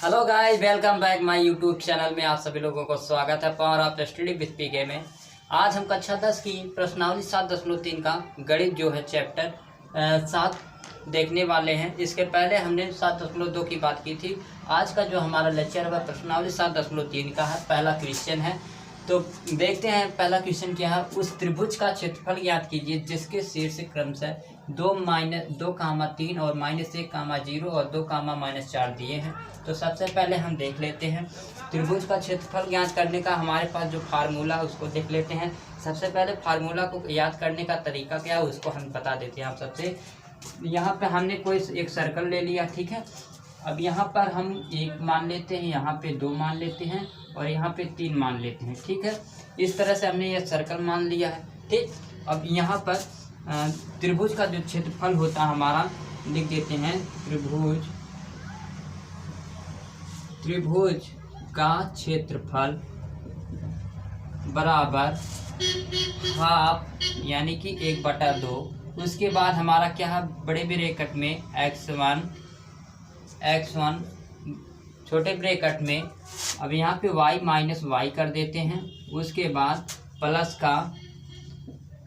Hello guys, welcome back my YouTube channel में आप सभी लोगों को स्वागत है पावर ऑफ स्टडी विद पीके में। आज हम कक्षा 10 की प्रश्नावली 7.3 का गणित जो है चैप्टर 7 देखने वाले हैं। इसके पहले हमने 7.2 की बात की थी। आज का जो हमारा लेक्चर है वह प्रश्नावली 7.3 का है। पहला क्वेश्चन है, तो देखते हैं पहला क्वेश्चन क्या है। उस त्रिभुज का क्षेत्रफल ज्ञात कीजिए जिसके शीर्ष क्रमशः 2-2, 3 और -1, 0 और 2, -4 दिए हैं। तो सबसे पहले हम देख लेते हैं त्रिभुज का क्षेत्रफल ज्ञात करने का हमारे पास जो फार्मूला है उसको देख लेते हैं। सबसे पहले फार्मूला को याद करने का तरीका क्या है उसको हम बता देते हैं आप सबसे। यहाँ पे हमने कोई एक सर्कल ले लिया, ठीक है। अब यहाँ पर हम 1 मान लेते हैं, यहाँ पे 2 मान लेते हैं और यहाँ पे 3 मान लेते हैं, ठीक है। इस तरह से हमने यह सर्कल मान लिया है, ठीक। अब यहाँ पर त्रिभुज का जो क्षेत्रफल होता है हमारा लिख देते हैं। त्रिभुज का क्षेत्रफल बराबर हाफ यानी कि 1/2। उसके बाद हमारा क्या है, बड़े ब्रैकेट में x1 छोटे ब्रैकेट में, अब यहाँ पे y माइनस y कर देते हैं। उसके बाद प्लस का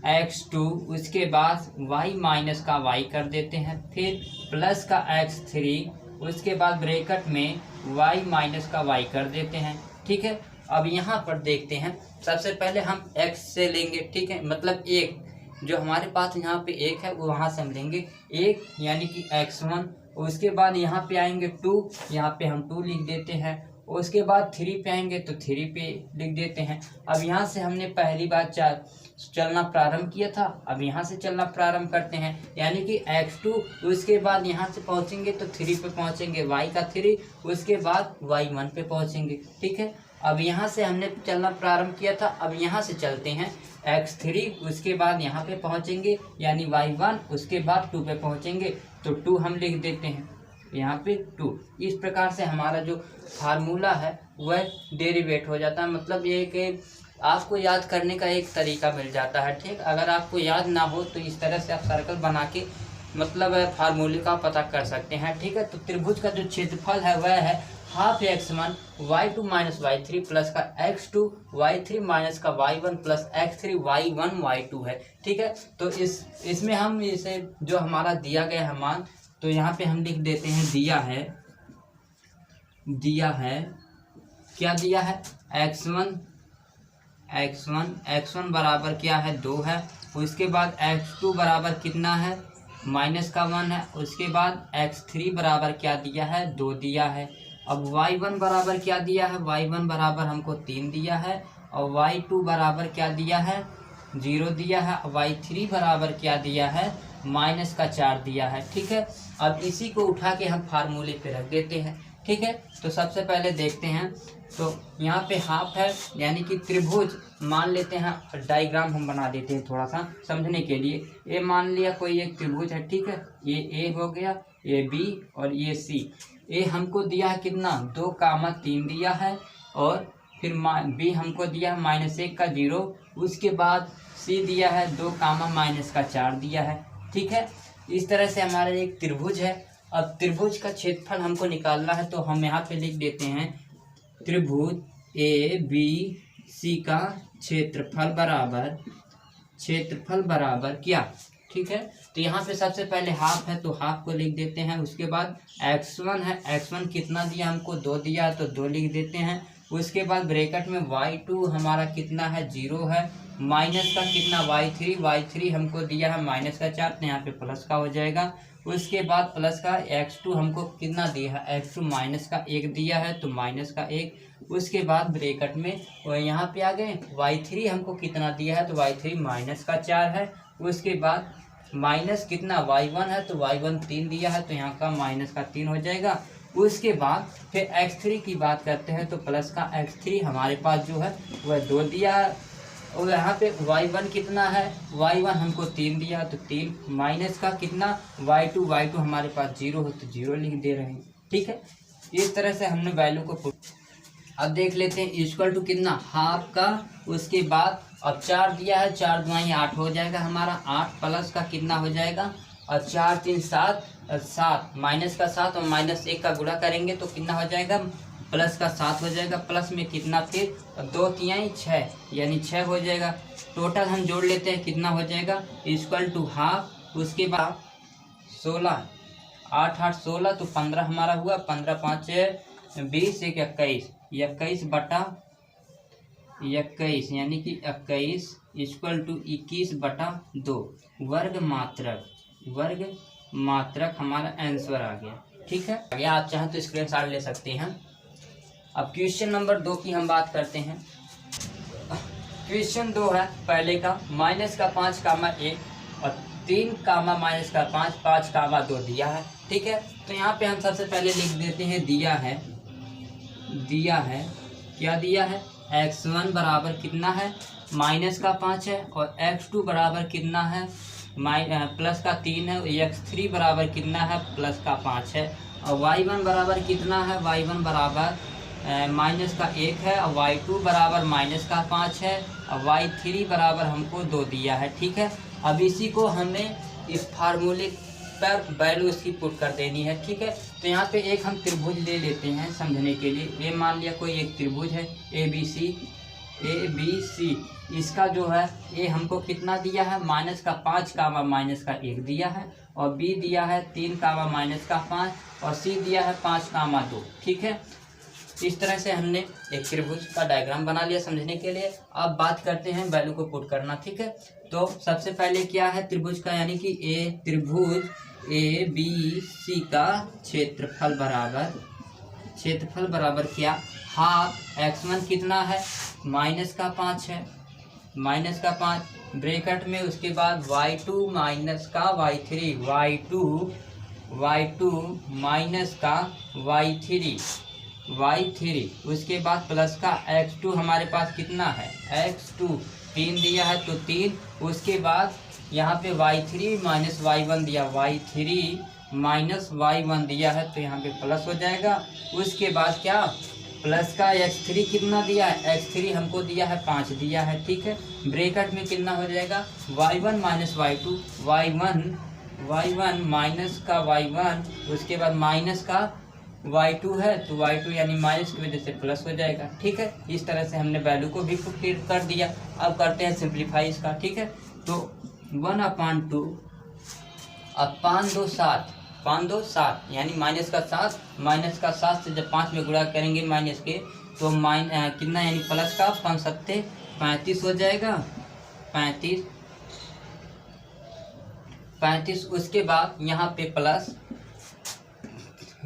x2, उसके बाद y माइनस का y कर देते हैं। फिर प्लस का x3, उसके बाद ब्रैकेट में y माइनस का y कर देते हैं, ठीक है। अब यहाँ पर देखते हैं, सबसे पहले हम x से लेंगे, ठीक है। मतलब 1 जो हमारे पास यहाँ पे 1 है वो वहाँ से हम लेंगे 1 यानी कि x1। उसके बाद यहाँ पे आएंगे 2, यहाँ पे हम 2 लिख देते हैं। उसके बाद 3 पे आएंगे तो 3 पे लिख देते हैं। अब यहाँ से हमने पहली बार चलना प्रारंभ किया था, अब यहाँ से चलना प्रारंभ करते हैं यानी कि x2। उसके बाद यहाँ से पहुँचेंगे तो 3 पे पहुँचेंगे, y का 3, उसके बाद y1 पे पहुँचेंगे, ठीक है। अब यहाँ से हमने चलना प्रारंभ किया था, अब यहाँ से चलते हैं x3, उसके बाद यहाँ पे पहुँचेंगे यानी y1, उसके बाद 2 पे पहुँचेंगे तो 2 हम लिख देते हैं यहाँ पे 2। इस प्रकार से हमारा जो फार्मूला है वह डेरिवेट हो जाता है। मतलब ये कि आपको याद करने का एक तरीका मिल जाता है, ठीक। अगर आपको याद ना हो तो इस तरह से आप सर्कल बना के मतलब फार्मूले का पता कर सकते हैं, ठीक है। तो त्रिभुज का जो क्षेत्रफल है वह है half x1 y2 minus y3 plus का x2 y3 माइनस का y1 plus x3 y1 y2 है, ठीक है। तो इसमें हम इसे जो हमारा दिया गया है मान, तो यहाँ पे हम लिख देते हैं दिया है क्या दिया है, x1 बराबर क्या है 2 है। उसके बाद x2 बराबर कितना है -1 है। उसके बाद x3 बराबर क्या दिया है 2 दिया है। अब y1 बराबर क्या दिया है, y1 बराबर हमको 3 दिया है और y2 बराबर क्या दिया है 0 दिया है। y3 बराबर क्या दिया है -4 दिया है, ठीक है। अब इसी को उठा के हम फार्मूले पे रख देते हैं, ठीक है। तो सबसे पहले देखते हैं, तो यहाँ पे हाफ है यानी कि त्रिभुज मान लेते हैं। डायग्राम हम बना देते हैं थोड़ा सा समझने के लिए। ये मान लिया कोई एक त्रिभुज है, ठीक है। ये A हो गया, ये B और ये C। ए हमको दिया है कितना 2, 3 दिया है और फिर B हमको दिया है -1 का 0। उसके बाद C दिया है 2, -4 दिया है, ठीक है। इस तरह से हमारा एक त्रिभुज है। अब त्रिभुज का क्षेत्रफल हमको निकालना है, तो हम यहाँ पे लिख देते हैं त्रिभुज ABC का क्षेत्रफल बराबर क्या, ठीक है। तो यहाँ पे सबसे पहले हाफ है तो हाफ को लिख देते हैं। उसके बाद x1 है, x1 कितना दिया हमको 2 दिया है तो 2 लिख देते हैं। उसके बाद ब्रैकेट में y2 हमारा कितना है 0 है, माइनस का कितना y3 हमको दिया है -4 तो यहाँ पे प्लस का हो जाएगा। उसके बाद प्लस का x2 हमको कितना दिया है x2 -1 दिया है तो -1। उसके बाद ब्रैकेट में और यहाँ पे आ गए y3 हमको कितना दिया है तो y3 -4 है। उसके बाद माइनस कितना y1 है, तो y1 3 दिया है, तो यहाँ का माइनस का 3 हो जाएगा। उसके बाद फिर x3 की बात करते हैं, तो प्लस का x3 हमारे पास जो है वह 2 दिया है, और यहाँ पे y1 कितना है, y1 हमको 3 दिया, तो 3 माइनस का कितना y2 हमारे पास 0 हो, तो 0 लिख दे रहे हैं। ठीक है, इस तरह से हमने वैल्यू को पुट। अब देख लेते हैं इक्वल टू कितना हाफ का, उसके बाद अब 4 दिया है, 4 दुआई 8 हो जाएगा हमारा, 8 प्लस का कितना हो जाएगा, और 4 3 7, 7 माइनस का 7 और माइनस 1 का गुणा करेंगे तो कितना हो जाएगा, प्लस का 7 हो जाएगा, प्लस में कितना फिर 2 3 6 यानी 6 हो जाएगा। टोटल हम जोड़ लेते हैं कितना हो जाएगा, इक्वल टू हाफ, उसके बाद 16, 8 8 16 तो 15 हमारा हुआ, 15 5 20 1 21, 21 बटा 21 यानी कि 21 इक्वल टू 21 बटा 2 वर्ग मात्रक हमारा आंसर आ गया। ठीक है, आगे आप चाहें तो स्क्रीनशॉट ले सकते हैं। अब क्वेश्चन नंबर 2 की हम बात करते हैं। क्वेश्चन 2 है पहले का, माइनस का 5 कामा 1 और 3 कामा माइनस का 5 5 कामा 2 दिया है। ठीक है, तो यहाँ पे हम सबसे पहले लिख देते हैं दिया है क्या दिया है, x1 बराबर कितना है, माइनस का 5 है, और x2 बराबर कितना है, प्लस का 3 है, x3 बराबर कितना है, प्लस का 5 है, और y1 बराबर कितना है, y1 बराबर माइनस का 1 है, और y2 बराबर माइनस का 5 है, और y3 बराबर हमको 2 दिया है। ठीक है, अब इसी को हमें इस फार्मूले पर वैल्यू इसकी पुट कर देनी है। ठीक है, तो यहाँ पे एक हम त्रिभुज ले लेते हैं समझने के लिए। ये मान लिया कोई एक त्रिभुज है ए बी सी, इसका जो है ये हमको कितना दिया है, माइनस का 5 कामा माइनस का 1 दिया है, और बी दिया है 3 कामा माइनस का 5, और सी दिया है 5 कामा 2। ठीक है, इस तरह से हमने एक त्रिभुज का डायग्राम बना लिया समझने के लिए। अब बात करते हैं वैल्यू को पुट करना। ठीक है, तो सबसे पहले क्या है त्रिभुज का, यानी कि त्रिभुज ए बी सी का क्षेत्रफल बराबर क्या, हाफ x1 कितना है, माइनस का 5 है, माइनस का 5 ब्रैकेट में, उसके बाद y2 माइनस का y3, y2 माइनस का y3, उसके बाद प्लस का x2 हमारे पास कितना है, x2 3 दिया है तो 3, उसके बाद यहाँ पे y3 माइनस y1 दिया, y3 माइनस y1 दिया है तो यहाँ पे प्लस हो जाएगा। उसके बाद क्या, प्लस का x3 कितना दिया है, x3 हमको दिया है 5 दिया है। ठीक है, ब्रैकेट में कितना हो जाएगा, y1 minus y2, y1 minus का y1, उसके बाद माइनस का y2 है तो y2 यानी माइनस की वजह से प्लस हो जाएगा। ठीक है, इस तरह से हमने वैल्यू को भी पुट कर दिया। अब करते हैं सिंप्लीफाई इसका। ठीक है, तो 1/2 अब 5 2 7 यानी माइनस का 7 से जब 5 में गुणा करेंगे माइनस के तो कितना यानी प्लस का 5 7 35 हो जाएगा, 35। उसके बाद यहाँ पे प्लस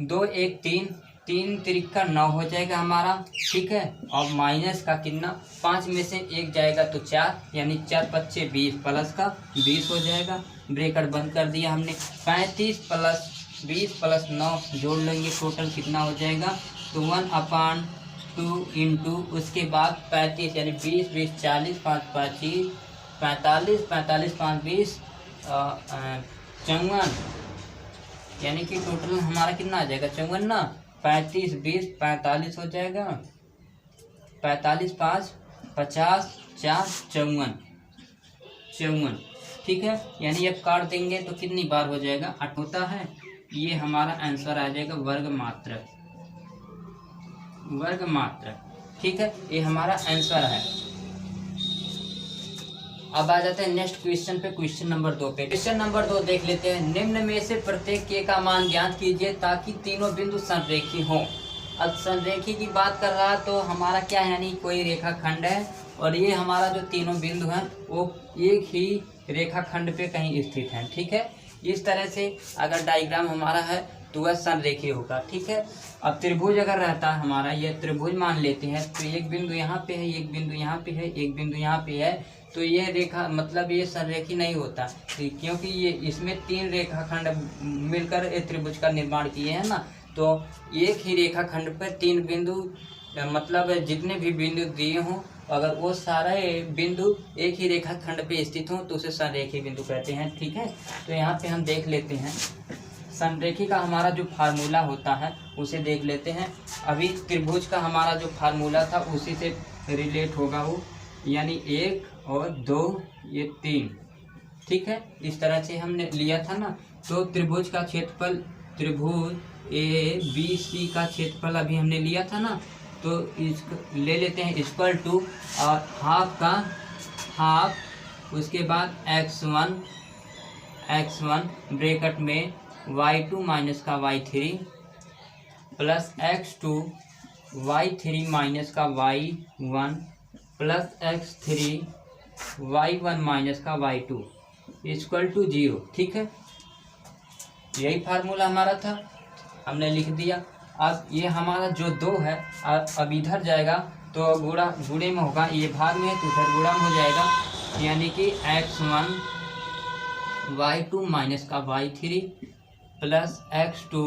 2 1 3 त्रिका 9 हो जाएगा हमारा। ठीक है, और माइनस का कितना, 5 में से 1 जाएगा तो 4 यानी 4 5 20, प्लस का 20 हो जाएगा। ब्रैकेट बंद कर दिया हमने। 35 प्लस 20 प्लस 9 जोड़ लेंगे, टोटल कितना हो जाएगा, तो 1/2 इंटू उसके बाद 35 यानी 20 20 40 5 25 45 45 5 20 54 यानी कि टोटल हमारा कितना आ जाएगा 54 ना, 35 20 45 हो जाएगा, 45 5 50 4 54। ठीक है, यानी अब काट देंगे तो कितनी बार हो जाएगा, 8 होता है। ये हमारा आंसर आ जाएगा वर्ग मात्रक। ठीक है, ये हमारा आंसर है। अब आ जाते हैं नेक्स्ट क्वेश्चन पे, क्वेश्चन नंबर 2 पे। क्वेश्चन नंबर 2 देख लेते हैं। निम्न में से प्रत्येक के का मान ज्ञात कीजिए ताकि तीनों बिंदु संरेखी हों। अब संरेखी की बात कर रहा है तो हमारा क्या है, यानी कोई रेखाखंड है और ये हमारा जो तीनों बिंदु हैं वो एक ही रेखाखंड पे कहीं स्थित हैं। ठीक है, इस तरह से अगर डायग्राम हमारा है तो वह संरेखीय होगा। ठीक है, अब त्रिभुज अगर रहता है हमारा, ये त्रिभुज मान लेते हैं, तो एक बिंदु यहाँ पे है, एक बिंदु यहाँ पे है, एक बिंदु यहाँ पे है, तो ये रेखा मतलब ये संरेखीय नहीं होता, क्योंकि ये इसमें 3 रेखाखंड मिलकर एक त्रिभुज का निर्माण किए हैं ना। तो एक ही रेखाखंड पर 3 बिंदु, मतलब जितने भी बिंदु दिए हों, अगर वो सारे बिंदु एक ही रेखाखंड पे स्थित हों तो उसे संरेखीय बिंदु कहते हैं। ठीक है, तो यहाँ पे हम देख लेते हैं संरेखी का हमारा जो फार्मूला होता है उसे देख लेते हैं। अभी त्रिभुज का हमारा जो फार्मूला था उसी से रिलेट होगा वो, यानी 1 और 2 ये 3। ठीक है, इस तरह से हमने लिया था ना। तो त्रिभुज का क्षेत्रफल, त्रिभुज ABC का क्षेत्रफल अभी हमने लिया था ना, तो इसको ले लेते हैं इक्वल टू और हाफ का हाफ, उसके बाद x1 ब्रैकेट में y2 माइनस का y3 plus x2 y3 minus का y1 plus x3 y1 minus का y2 इक्वल टू 0। ठीक है, यही फार्मूला हमारा था, हमने लिख दिया। अब ये हमारा जो 2 है अब इधर जाएगा तो गुणे में होगा, ये भाग में है तो उधर गुणा में हो जाएगा, यानी कि x1 y2 माइनस का y3 plus x2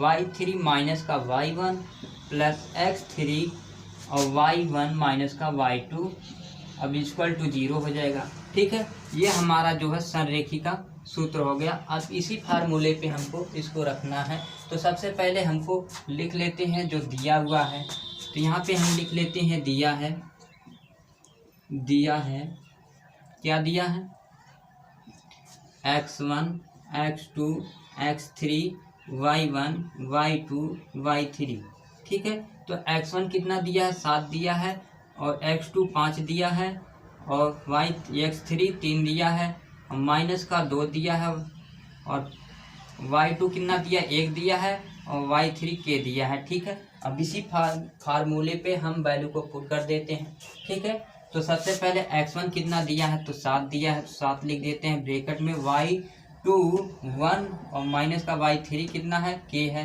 y3 minus का y1 प्लस x3 और y1 माइनस का y2 अब इक्वल टू 0 हो जाएगा। ठीक है, ये हमारा जो है संरेखी का सूत्र हो गया। अब इसी फार्मूले पे हमको इसको रखना है, तो सबसे पहले हमको लिख लेते हैं जो दिया हुआ है, तो यहाँ पे हम लिख लेते हैं दिया है क्या दिया है, x1 x2 x3 y1 y2 y3। ठीक है, तो x1 कितना दिया है, 7 दिया है, और x2 5 दिया है, और x3 3 दिया है, और माइनस का 2 दिया है, और y2 कितना दिया, 1 दिया है, और y3 के दिया है। ठीक है, अब इसी फार्मूले पे हम वैल्यू को पुट कर देते हैं। ठीक है, तो सबसे पहले x1 कितना दिया है, तो 7 दिया है, तो 7 लिख देते हैं ब्रैकेट में, y2 1 और माइनस का y3 कितना है, k है,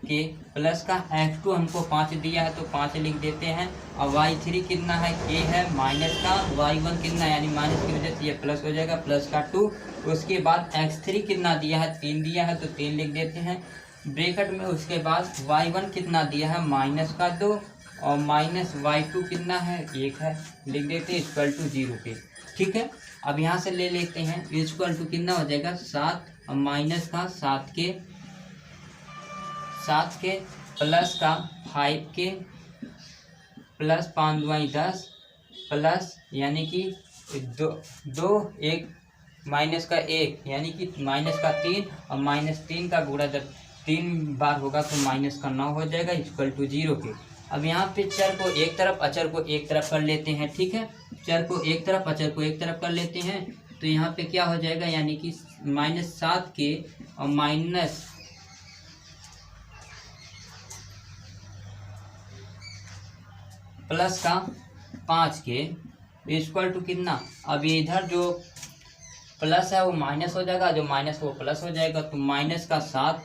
के प्लस का x2 हमको 5 दिया है तो 5 लिख देते हैं, और y3 कितना है, k है, माइनस का y1 कितना, यानी माइनस की वजह से ये प्लस हो जाएगा, प्लस का 2। उसके बाद x3 कितना दिया है, 3 दिया है तो 3 लिख देते हैं ब्रैकेट में। उसके बाद y1 कितना दिया है, माइनस का 2, और माइनस y2 कितना है, 1 है, लिख देते हैं इक्वल टू 0 पे। ठीक है, अब यहाँ से ले लेते हैं इक्वल टू कितना हो जाएगा, 7 और माइनस का 7 के प्लस का 5 के प्लस 5 2 10 प्लस, यानी कि 2 1 माइनस का 1, यानी कि माइनस का 3, और माइनस 3 का गुणा जब 3 बार होगा तो माइनस का 9 हो जाएगा इक्वल टू 0 के। अब यहाँ पे चर को एक तरफ अचर को एक तरफ कर लेते हैं। ठीक है, चर को एक तरफ अचर को एक तरफ कर लेते हैं, तो यहाँ पे क्या हो जाएगा, यानी कि -7 के और माइनस प्लस का 5 के इक्वल टू कितना, अब ये इधर जो प्लस है वो माइनस हो जाएगा, जो माइनस वो प्लस हो जाएगा, तो माइनस का 7,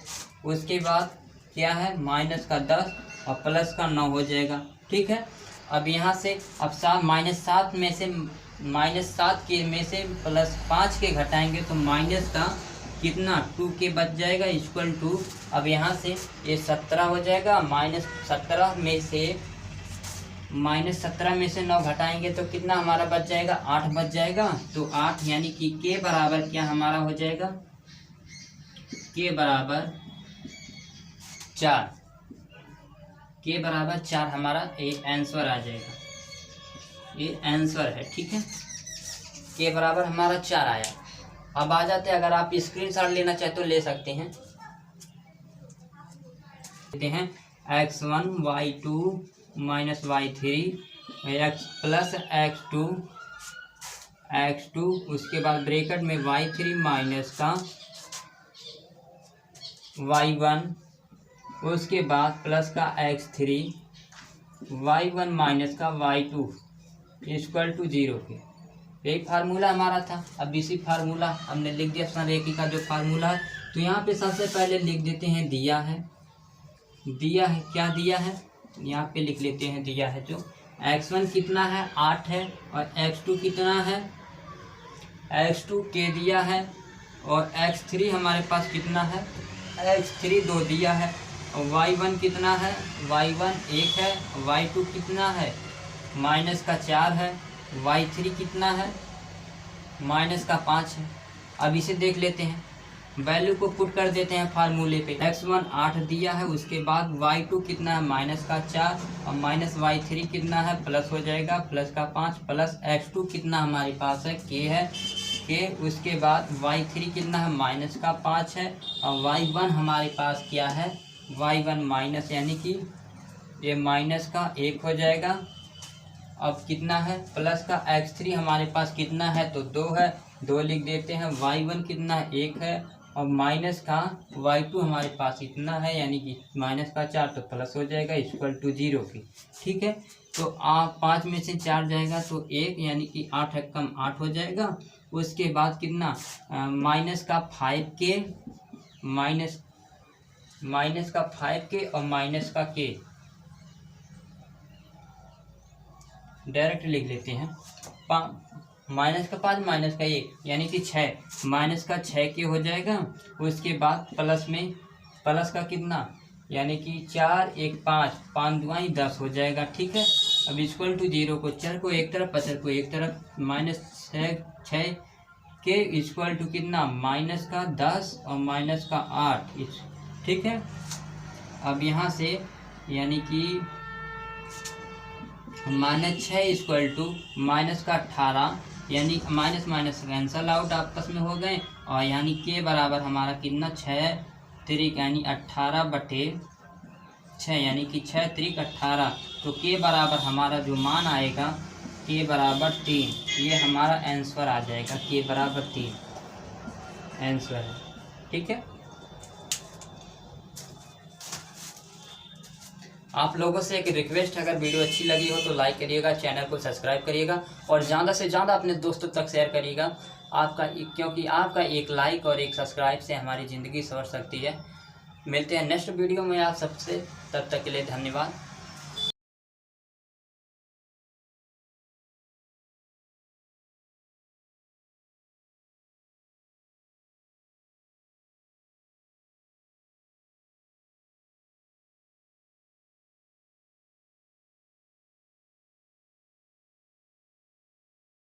उसके बाद क्या है माइनस का 10 और प्लस का 9 हो जाएगा। ठीक है, अब यहाँ से अब -7 में से -7 के में से प्लस 5 के घटाएंगे तो माइनस का कितना 2 के बच जाएगा इक्वल टू, अब यहाँ से ये 17 हो जाएगा, -17 में से 9 घटाएंगे तो कितना हमारा बच जाएगा, 8 बच जाएगा। तो 8 यानी कि के बराबर क्या हमारा हो जाएगा, के बराबर 4 हमारा ये आंसर आ जाएगा, ये आंसर है। ठीक है, के बराबर हमारा 4 आया। अब आ जाते हैं, अगर आप स्क्रीनशॉट लेना चाहे तो ले सकते हैं, x1 y2 minus y3 x plus x2 उसके बाद ब्रैकेट में y3 माइनस का y1, उसके बाद प्लस का x3 y1 माइनस का y2 इक्वल टू 0 के। यही फार्मूला हमारा था। अब इसी फार्मूला हमने लिख दिया संरेखी का जो फार्मूला है। तो यहाँ पे सबसे पहले लिख देते हैं दिया है क्या दिया है, यहाँ पे लिख लेते हैं दिया है जो x1 कितना है 8 है और x2 कितना है x2 k दिया है और x3 हमारे पास कितना है x3 2 दिया है और y1 कितना है y1 1 है, y2 कितना है -4 है, y3 कितना है -5 है। अब इसे देख लेते हैं, वैल्यू को पुट कर देते हैं फार्मूले पे। x1 8 दिया है, उसके बाद y2 कितना है -4 और -y3 कितना है प्लस हो जाएगा +5 प्लस x2 कितना हमारे पास है k, उसके बाद y3 कितना है -5 है और y1 हमारे पास क्या है y1 माइनस, यानी कि ये -1 हो जाएगा। अब कितना है प्लस का x3 हमारे पास कितना है तो 2 है, 2 लिख देते हैं। y1 कितना है 1 है और माइनस का y2 हमारे पास इतना है, यानी कि -4 तो प्लस हो जाएगा =0 की। ठीक है, तो 5 में से 4 जाएगा तो 1, यानी कि 8 कम 8 हो जाएगा। उसके बाद कितना -5k और माइनस का k डायरेक्ट लिख लेते हैं। -5 -1 यानी कि 6 -6k हो जाएगा। उसके बाद प्लस में प्लस का कितना, यानी कि 4 1 5 5 2 10 हो जाएगा। ठीक है, अब =0 को चर को एक तरफ अचर को एक तरफ, -6 के कितना -10 और -8। ठीक है, अब यहाँ से यानी कि -6 -18, यानी माइनस माइनस कैंसल आउट आपस में हो गए और यानी के बराबर हमारा कितना 6 3 यानी 18/6, यानी कि 6 3 18। तो के बराबर हमारा जो मान आएगा के बराबर 3, ये हमारा आंसर आ जाएगा। के बराबर 3 आंसर है। ठीक है, आप लोगों से एक रिक्वेस्ट, अगर वीडियो अच्छी लगी हो तो लाइक करिएगा, चैनल को सब्सक्राइब करिएगा और ज़्यादा से ज़्यादा अपने दोस्तों तक शेयर करिएगा क्योंकि आपका एक लाइक और एक सब्सक्राइब से हमारी ज़िंदगी संवर सकती है। मिलते हैं नेक्स्ट वीडियो में आप सबसे, तब तक के लिए धन्यवाद।